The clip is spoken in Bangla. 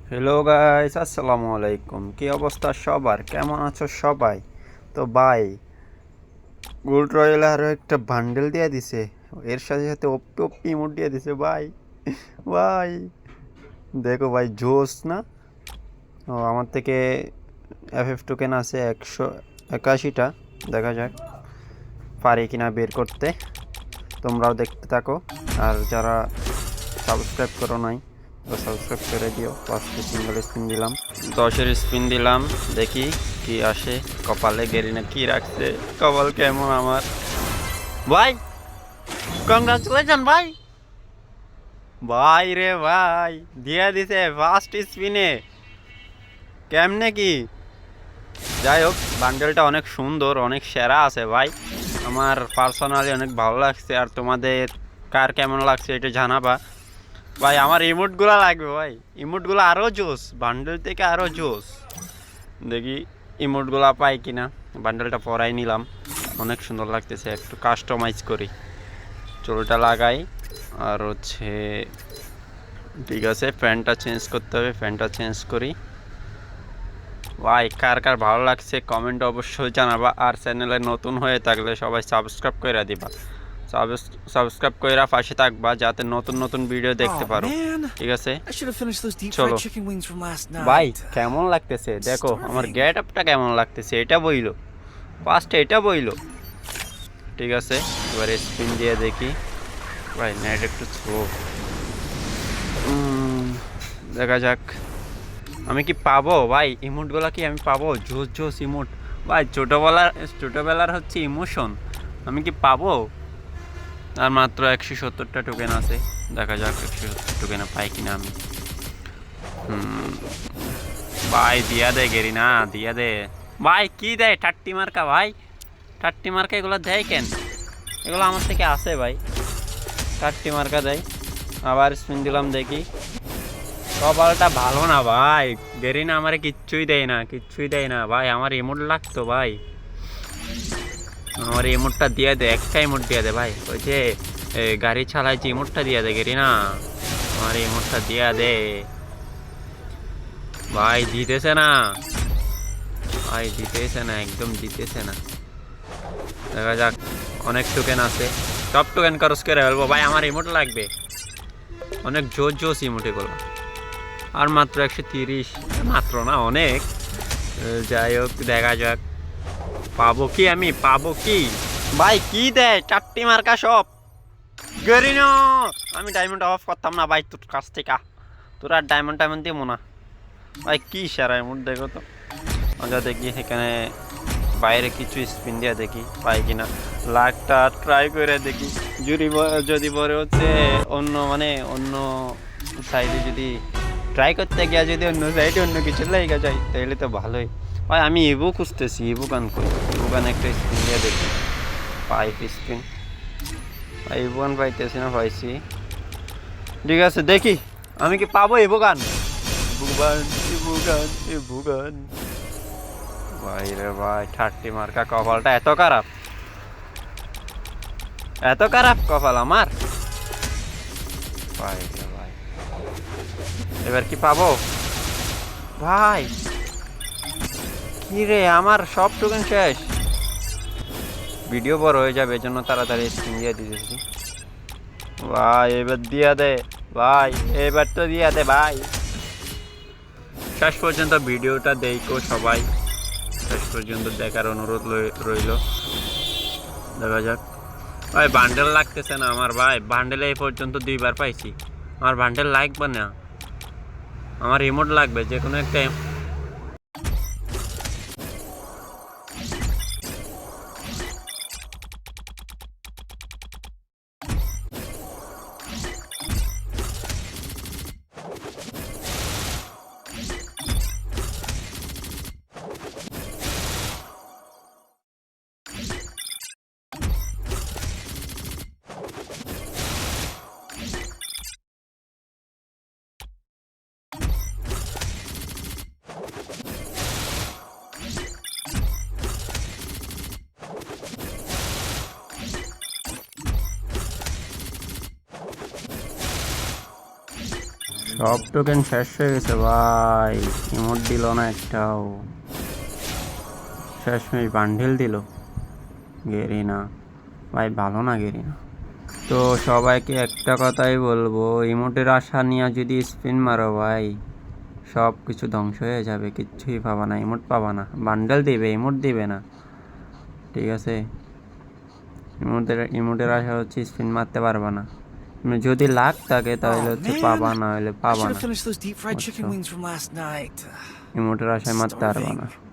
হ্যালো গাইস, আসসালামু আলাইকুম। কি অবস্থা সবার? কেমন আছো সবাই? তো ভাই, গোল্ড রয়্যাল আরও একটা বান্ডেল দিয়ে দিছে। এর সাথে সাথে ওপি ওপি ইমোট দিয়ে দিছে ভাই। ভাই দেখো ভাই, জোস না? ও আমার থেকে এফএফ টোকেন আছে 181টা। দেখা যাক পারি কিনা বের করতে। তোমরাও দেখতে থাকো। আর যারা সাবস্ক্রাইব করো নাই তো সাবস্ক্রাইব করে দিও। ফার্স্টে সিঙ্গেল স্পিন দিলাম, 10-এর স্পিন দিলাম, দেখি কি আসে। কপালে গেরিনা কি রাখছে, কপাল কেমন আমার। ভাই কংগ্রাচুলেশন ভাই। ভাই রে ভাই, দিয়ে দিছে ফার্স্ট স্পিনে। কেমনে কি? যাই হোক, বান্ডেলটা অনেক সুন্দর, অনেক সেরা আছে ভাই। আমার পার্সোনালি অনেক ভালো লাগছে। আর তোমাদের কার কেমন লাগছে এটা জানাবা ভাই। আমার ইমোটগুলো লাগবে ভাই, ইমোটগুলো আরও জোস, বান্ডেল থেকে আরও জোস। দেখি ইমোটগুলো পাই কিনা। বান্ডেলটা পরাই নিলাম, অনেক সুন্দর লাগতেছে। একটু কাস্টমাইজ করি, চুলটা লাগাই। আর হচ্ছে ঠিক আছে, ফ্যানটা চেঞ্জ করতে হবে, ফ্যানটা চেঞ্জ করি। ভাই কার কার ভালো লাগছে কমেন্ট অবশ্যই জানাবা। আর চ্যানেলে নতুন হয়ে থাকলে সবাই সাবস্ক্রাইব করে দিবা। সাবস্ক্রাইব কইরা পাশে থাকবা যাতে নতুন নতুন ভিডিও দেখতে Oh পারো। man, ঠিক আছে, I should have finished those deep চলো। fried chicken wings from last ভাই night. কেমন লাগতেছে I'm দেখো, আমার starving. গেট আপটা কেমন লাগতেছে এটা বইলো। ফার্স্টে এটা বইলো। ঠিক আছে, এবার স্পিন দিয়ে দেখি। ভাই নেট একটু স্লো, দেখা যাক আমি কি পাবো। ভাই ইমোটগুলো কি আমি পাবো? জোস জোস ইমোট ভাই, ছোটোবেলার হচ্ছে ইমোশন। আমি কি পাবো? আর মাত্র 170টা টোকেন আছে, দেখা যাক 170 টোকেনে পাই কিনা আমি। ভাই দিয়া দে গেরি না, দিয়া দে ভাই। কি দেয় টাট্টি মার্কা ভাই, টাট্টি মার্কা এগুলো দেয় কেন? এগুলো আমার থেকে আসে ভাই, টাট্টি মার্কা দেয়। আবার স্পিন দিলাম, দেখি। কপালটা ভালো না ভাই, গেরি না আমারে কিচ্ছুই দেয় না, কিচ্ছুই দেয় না ভাই। আমার ইমোট লাগতো ভাই, আমার ইমোটটা দিয়ে দে, একটা ইমোট দিয়ে দে ভাই। ওই যে গাড়ি চালাইছি, ইমোটটা দিয়ে দে গেরি না, আমার ইমোটটা দিয়ে দে ভাই। দিতেছে না ভাই, দিতেছে না, একদম দিতেছে না। দেখা যাক, অনেক টোকেন আছে, সব টোকেন খরচ করে ফেলবো ভাই। আমার ইমোট লাগবে, অনেক জোর জোস ইমোট এগুলো। আর মাত্র 130, মাত্র না অনেক। যাই হোক, দেখা যাক পাবো কি, আমি পাবো কি। ভাই কি দেয় চারটি মার্কা সব গেরিনো। আমি ডায়মন্ড অফ করতাম না ভাই তোর কাছ থেকে, তোর আর ডায়মন্ড দিব না ভাই। কি সেরা এমন দেখো তো। আচ্ছা দেখি এখানে বাইরে কিছু স্পিন দিয়ে দেখি পাই কিনা। লাখটা ট্রাই করে দেখি, যদি পরে হচ্ছে অন্য মানে অন্য সাইডে যদি ট্রাই করতে গিয়া যদি অন্য সাইডে অন্য কিছু লেগে যায় তাহলে তো ভালোই। ভাই আমি ইবু খুঁজতেছি, ইবু গান করি, ইবু গান একটা স্পিন দিয়ে দেখি। 5 স্পিন, ভাই ইবু গান পাইতেছি না, পাইছি। ঠিক আছে দেখি আমি কি পাবো ইবু গান। ইবু গান, ইবু গান, ইবু গান। ভাই রে ভাই, 30 মার্কা কপালটা এত খারাপ, এত খারাপ কপাল আমার। ভাই রে ভাই, এবার কি পাবো ভাই? কি রে, আমার সব টোকেন শেষ। ভিডিও বড় হয়ে যাবে এজন্য তাড়াতাড়ি স্ক্রিন দিয়ে দিতেছি ভাই। এবার দিয়া দে ভাই, এবার তো দিয়া দে ভাই। শেষ পর্যন্ত ভিডিওটা দেখো সবাই, শেষ পর্যন্ত দেখার অনুরোধ রইল। দেখা যাক ভাই, বান্ডেল লাগতেছে না আমার ভাই। বান্ডেলে এই পর্যন্ত 2বার পাইছি, আমার বান্ডেল লাগবে না, আমার রিমোট লাগবে যে কোনো একটা। সব টোকেন শেষ হয়ে গেছে ভাই, ইমোট দিল না একটাও। শেষমেশ বান্ডিল দিল গেরিনা। ভাই ভালো না গেরিনা। তো সবাইকে একটা কথাই বলবো, ইমোটের আশা নিয়ে যদি স্পিন মারো ভাই, সব কিছু ধ্বংস হয়ে যাবে, কিচ্ছুই পাবা না, ইমোট পাবা না। বান্ডেল দিবে, ইমোট দিবে না, ঠিক আছে? ইমোটের আশা হচ্ছে স্পিন মারতে পারবা না। যদি লাখ থাকে তাহলে Oh হচ্ছে man, পাবা, না হলে I পাবা should না। have finished those deep fried chicken বুঝছো? wings from last night. ইমোটের আশায় মারতে পারবা না। Starving.